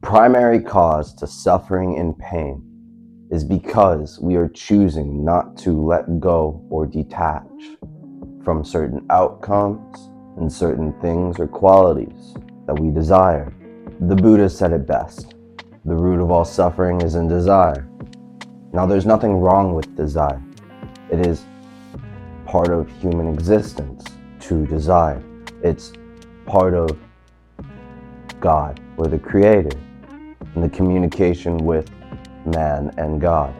primary cause to suffering and pain is because we are choosing not to let go or detach from certain outcomes and certain things or qualities that we desire. The Buddha said it best: the root of all suffering is in desire. Now, there's nothing wrong with desire. It is part of human existence to desire. It's part of God, or the Creator, and the communication with man and God.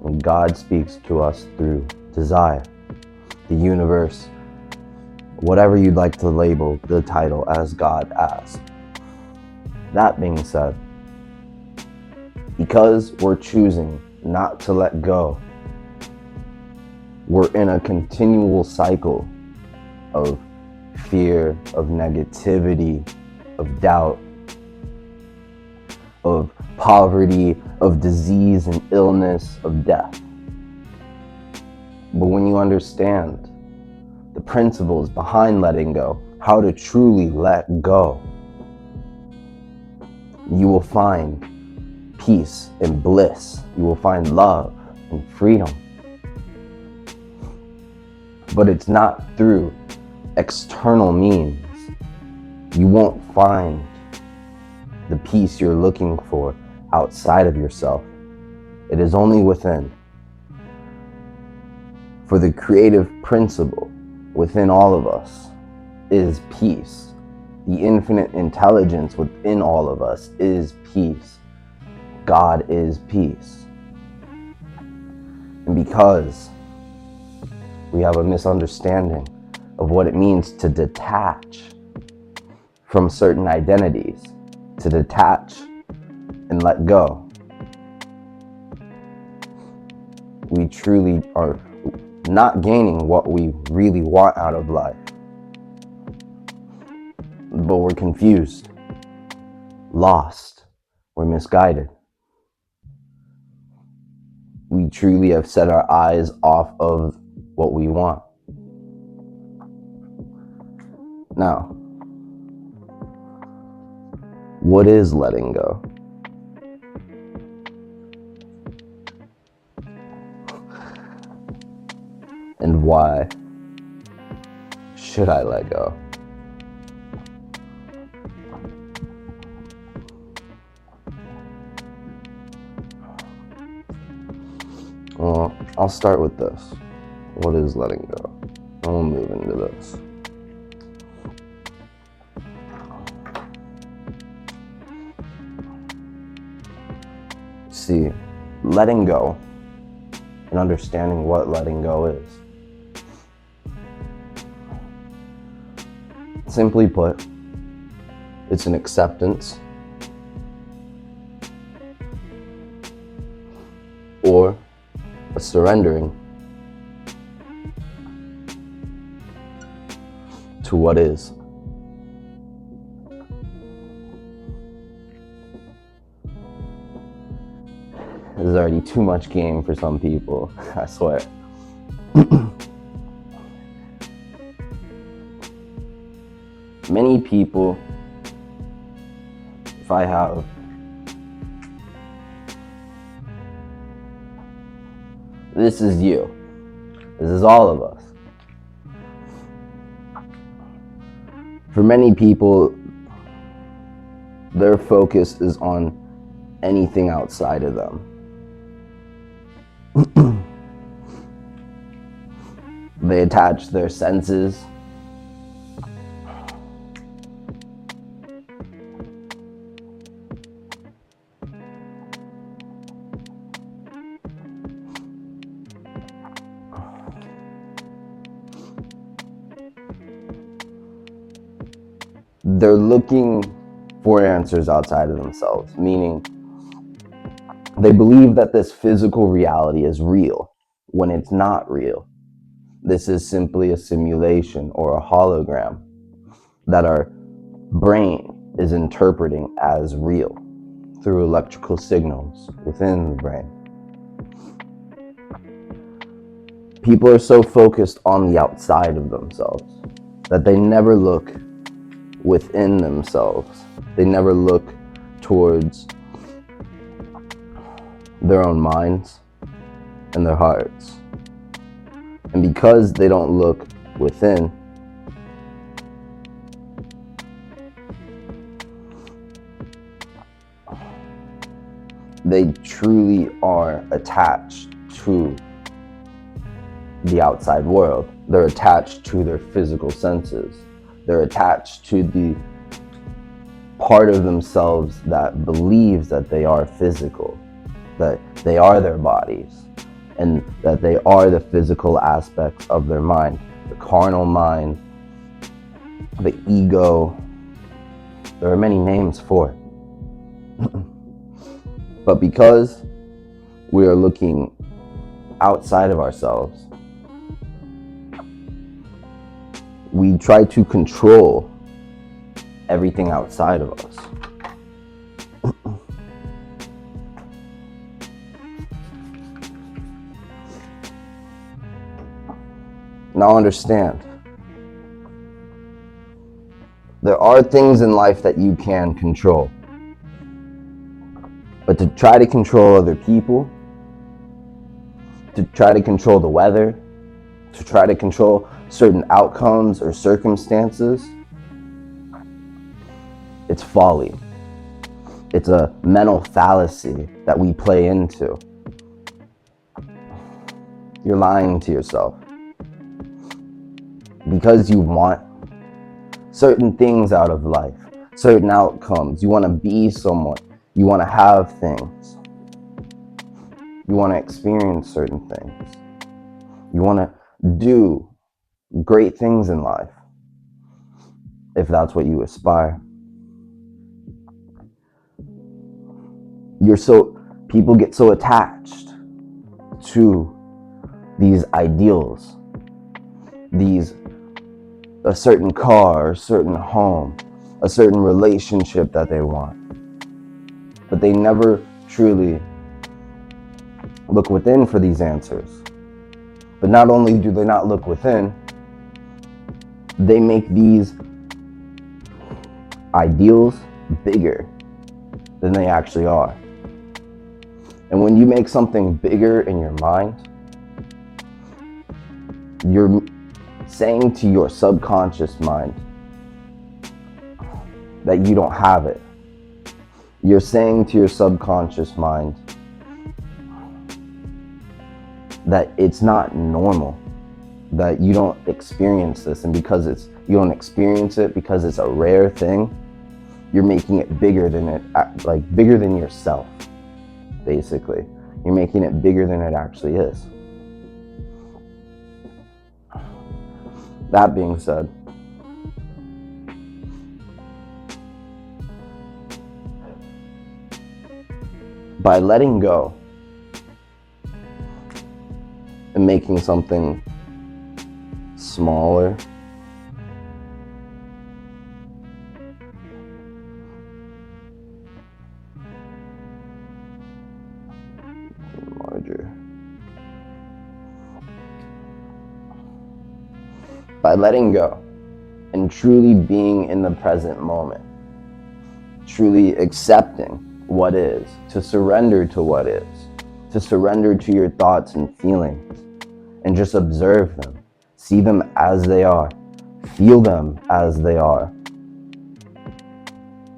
And God speaks to us through desire. The universe, whatever you'd like to label the title as God as. That being said, because we're choosing not to let go, we're in a continual cycle of fear, of negativity, of doubt, of poverty, of disease and illness, of death. But when you understand the principles behind letting go, how to truly let go, you will find peace and bliss. You will find love and freedom. But it's not through external means. You won't find the peace you're looking for outside of yourself. It is only within. For the creative principle within all of us is peace. The infinite intelligence within all of us is peace. God is peace. And because we have a misunderstanding of what it means to detach from certain identities, to detach and let go, we truly are not gaining what we really want out of life. But we're confused, lost, we're misguided. We truly have set our eyes off of what we want. Now, what is letting go? And why should I let go? Well, I'll start with this. What is letting go? And we'll move into this. See, letting go and understanding what letting go is. Simply put, it's an acceptance or a surrendering to what is. This is already too much game for some people, I swear. Many people, if I have this is you. This is all of us. For many people, their focus is on anything outside of them. They attach their senses they're looking for answers outside of themselves, meaning they believe that this physical reality is real when it's not real. This is simply a simulation or a hologram that our brain is interpreting as real through electrical signals within the brain. People are so focused on the outside of themselves that they never look within themselves. They never look towards their own minds and their hearts. And because they don't look within, they truly are attached to the outside world. They're attached to their physical senses. They're attached to the part of themselves that believes that they are physical, that they are their bodies, and that they are the physical aspects of their mind, the carnal mind, the ego. There are many names for it. But because we are looking outside of ourselves, we try to control everything outside of us. Now understand, there are things in life that you can control. But to try to control other people, to try to control the weather, to try to control certain outcomes or circumstances, it's folly. It's a mental fallacy that we play into. You're lying to yourself. Because you want certain things out of life, certain outcomes, you want to be someone, you want to have things, you want to experience certain things, you want to do great things in life, if that's what you aspire. People get so attached to these ideals, a certain car, a certain home, a certain relationship that they want. But they never truly look within for these answers. But not only do they not look within, they make these ideals bigger than they actually are. And when you make something bigger in your mind, you're saying to your subconscious mind that you don't have it. You're saying to your subconscious mind that it's not normal, that you don't experience this, and because you don't experience it because it's a rare thing, you're making it bigger than bigger than yourself, basically. You're making it bigger than it actually is. That being said, by letting go and making something smaller, larger, by letting go and truly being in the present moment, truly accepting what is, to surrender to what is, to surrender to your thoughts and feelings, and just observe them, see them as they are, feel them as they are.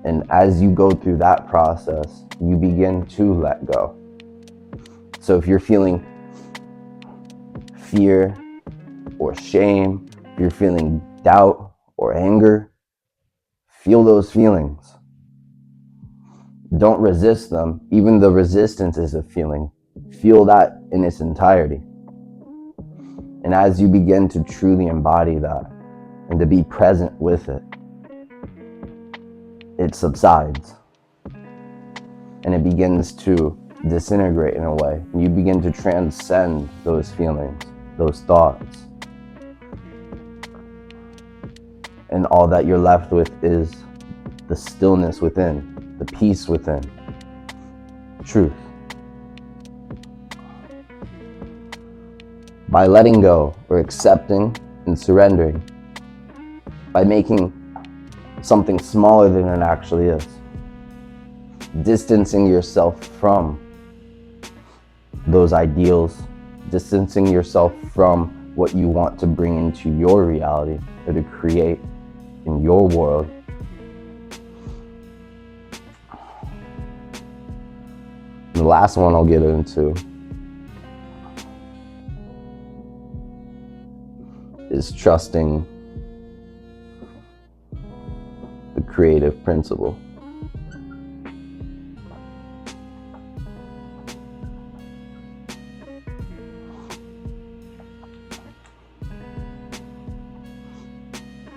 And as you go through that process, you begin to let go. So if you're feeling fear or shame, if you're feeling doubt or anger, feel those feelings. Don't resist them. Even the resistance is a feeling. Feel that in its entirety. And as you begin to truly embody that and to be present with it, it subsides. And it begins to disintegrate in a way. You begin to transcend those feelings, those thoughts. And all that you're left with is the stillness within, the peace within, truth. By letting go or accepting and surrendering, by making something smaller than it actually is, distancing yourself from those ideals, distancing yourself from what you want to bring into your reality or to create in your world. The last one I'll get into is trusting the creative principle.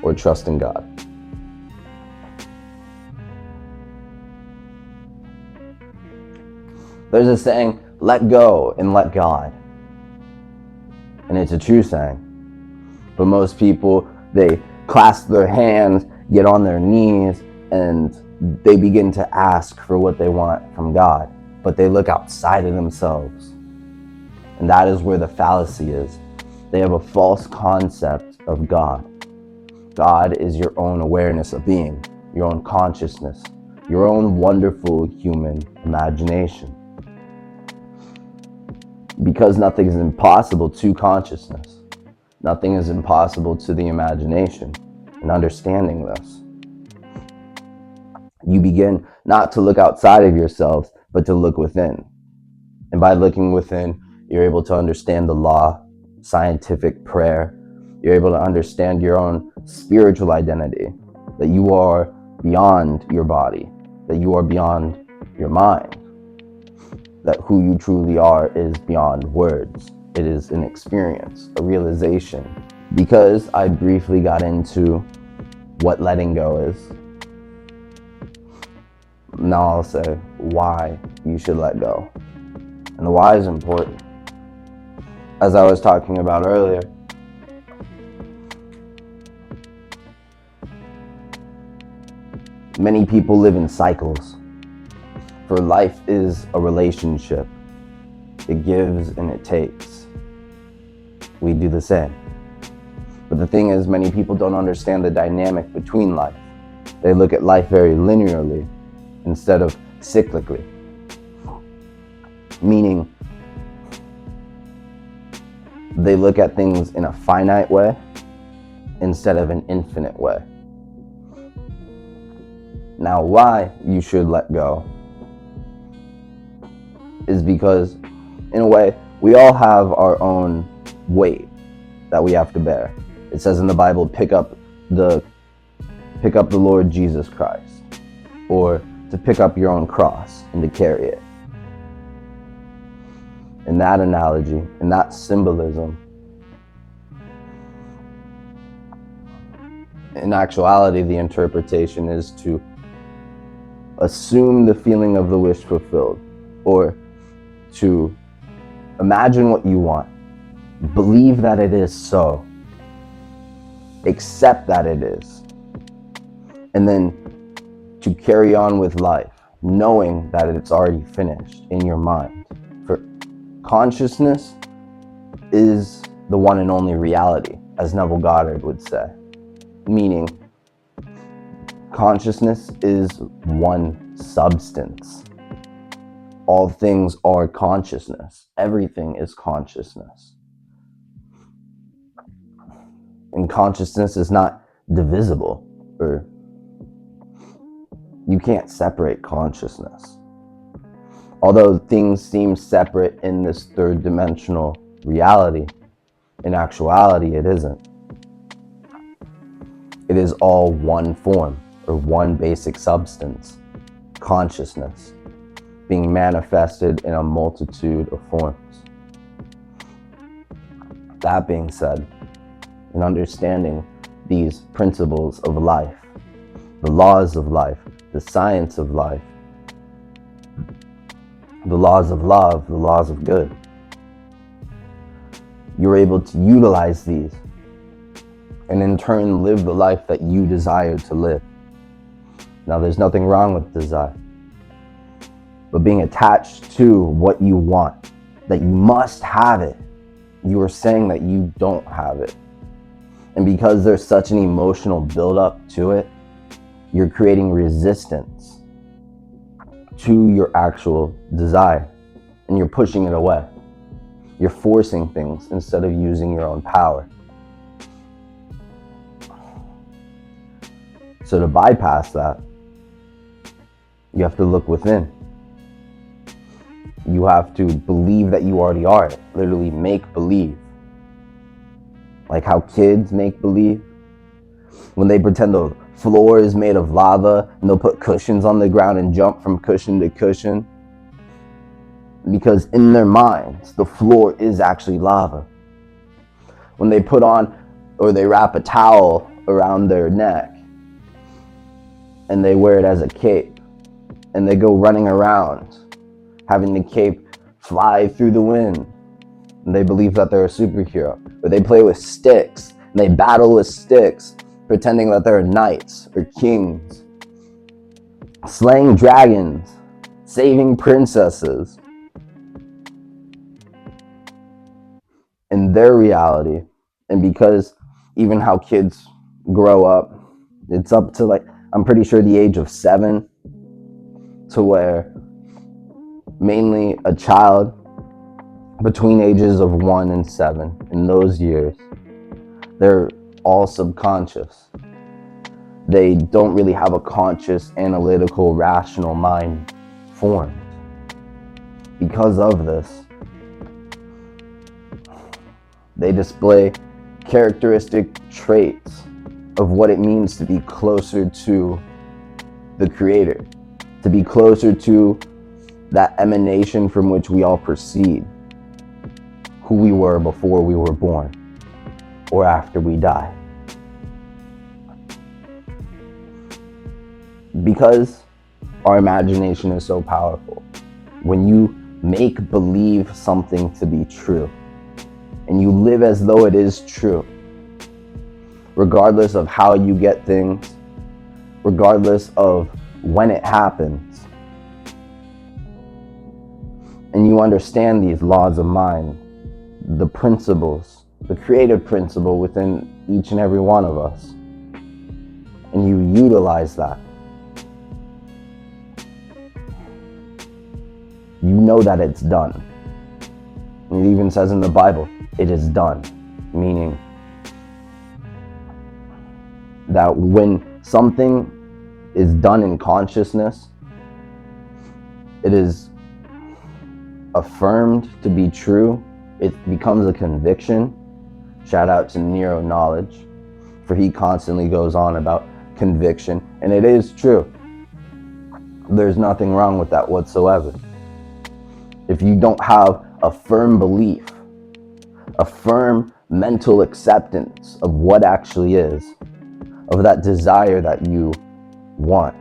Or trusting God. There's a saying, let go and let God. And it's a true saying. But most people, they clasp their hands, get on their knees, and they begin to ask for what they want from God. But they look outside of themselves. And that is where the fallacy is. They have a false concept of God. God is your own awareness of being, your own consciousness, your own wonderful human imagination. Because nothing is impossible to consciousness. Nothing is impossible to the imagination. And understanding this, you begin not to look outside of yourselves, but to look within. And by looking within, you're able to understand the law, scientific prayer. You're able to understand your own spiritual identity, that you are beyond your body, that you are beyond your mind, that who you truly are is beyond words. It is an experience, a realization. Because I briefly got into what letting go is, now I'll say why you should let go. And the why is important. As I was talking about earlier, many people live in cycles. For life is a relationship. It gives and it takes. We do the same. But the thing is, many people don't understand the dynamic between life. They look at life very linearly instead of cyclically. Meaning, they look at things in a finite way instead of an infinite way. Now, why you should let go is because, in a way, we all have our own weight that we have to bear. It says in the Bible, pick up the Lord Jesus Christ, or to pick up your own cross and to carry it. In that analogy, in that symbolism, in actuality, the interpretation is to assume the feeling of the wish fulfilled, or to imagine what you want, believe that it is so, accept that it is, and then to carry on with life, knowing that it's already finished in your mind. For consciousness is the one and only reality, as Neville Goddard would say. Meaning, consciousness is one substance. All things are consciousness. Everything is consciousness. And consciousness is not divisible, or you can't separate consciousness. Although things seem separate in this third dimensional reality, in actuality it isn't. It is all one form, or one basic substance, consciousness, being manifested in a multitude of forms. That being said, in understanding these principles of life, the laws of life, the science of life, the laws of love, the laws of good, you're able to utilize these and in turn live the life that you desire to live. Now, there's nothing wrong with desire, but being attached to what you want, that you must have it, you are saying that you don't have it. And because there's such an emotional buildup to it, you're creating resistance. to your actual desire, and you're pushing it away. You're forcing things instead of using your own power. So to bypass that, you have to look within. You have to believe that you already are it. Literally make believe. Like how kids make believe. When they pretend the floor is made of lava and they'll put cushions on the ground and jump from cushion to cushion. Because in their minds, the floor is actually lava. When they put on or they wrap a towel around their neck and they wear it as a cape and they go running around having the cape fly through the wind, and they believe that they're a superhero. Or they play with sticks and they battle with sticks, pretending that they're knights or kings, slaying dragons, saving princesses. In their reality, and because even how kids grow up, it's up to I'm pretty sure the age of 7, to where mainly a child between ages of 1 and 7, in those years, they're all subconscious. They don't really have a conscious, analytical, rational mind formed. Because of this, they display characteristic traits of what it means to be closer to the Creator, to be closer to that emanation from which we all proceed, who we were before we were born or after we die. Because our imagination is so powerful, when you make believe something to be true and you live as though it is true, regardless of how you get things, regardless of when it happens, and you understand these laws of mind, the principles, the creative principle within each and every one of us, and you utilize that, you know that it's done. And it even says in the Bible, it is done, meaning that when something is done in consciousness, it is affirmed to be true. It becomes a conviction. Shout out to Nero Knowledge, for he constantly goes on about conviction, and it is true. There's nothing wrong with that whatsoever. If you don't have a firm belief, a firm mental acceptance of what actually is, of that desire that you want,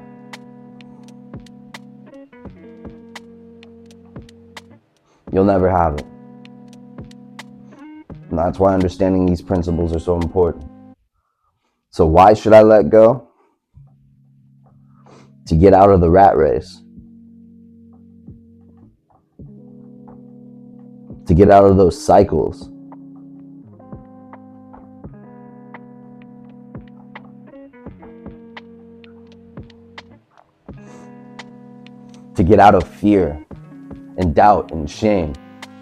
you'll never have it. And that's why understanding these principles are so important. So why should I let go? To get out of the rat race. To get out of those cycles. To get out of fear and doubt and shame.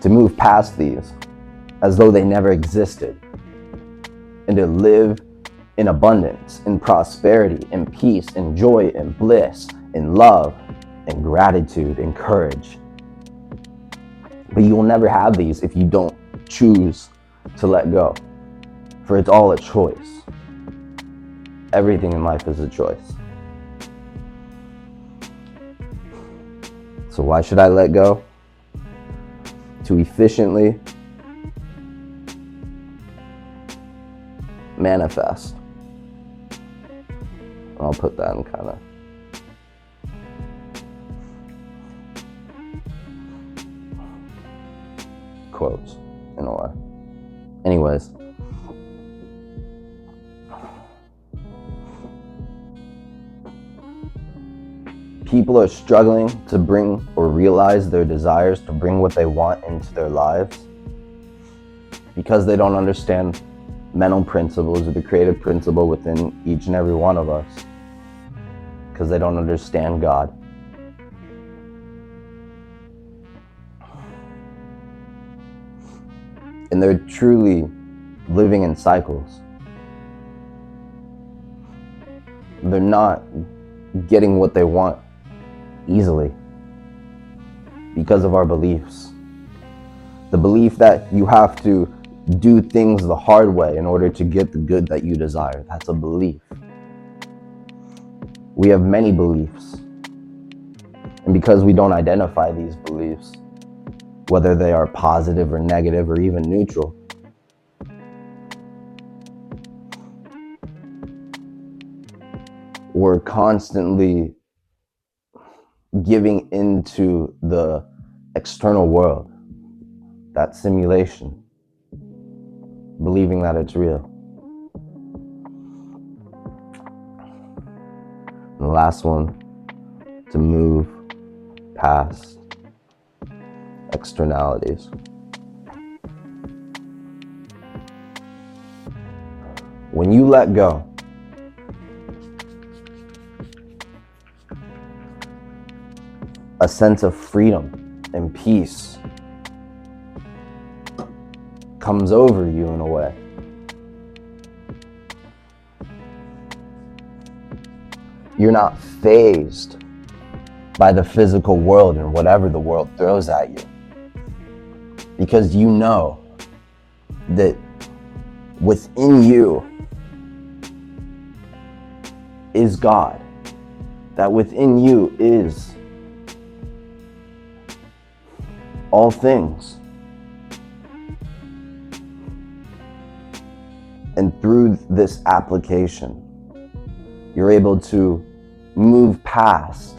To move past these as though they never existed. And to live in abundance, in prosperity, in peace, in joy, in bliss, in love, in gratitude, in courage. But you will never have these if you don't choose to let go. For it's all a choice. Everything in life is a choice. So why should I let go? To efficiently manifest. I'll put that in kind of quotes in a way. Anyways, people are struggling to bring or realize their desires, to bring what they want into their lives, because they don't understand mental principles or the creative principle within each and every one of us, because they don't understand God. and they're truly living in cycles. They're not getting what they want easily because of our beliefs. The belief that you have to do things the hard way in order to get the good that you desire. That's a belief. We have many beliefs. And because we don't identify these beliefs, whether they are positive or negative or even neutral, we're constantly giving into the external world, that simulation, believing that it's real. And the last one, to move past externalities. When you let go, a sense of freedom and peace comes over you in a way. You're not fazed by the physical world and whatever the world throws at you, because you know that within you is God, that within you is all things. And through this application, you're able to move past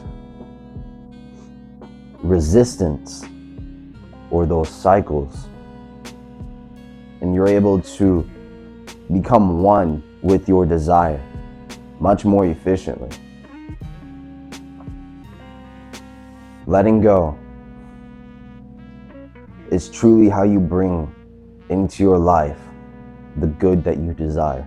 resistance or those cycles, and you're able to become one with your desire much more efficiently. Letting go is truly how you bring into your life the good that you desire.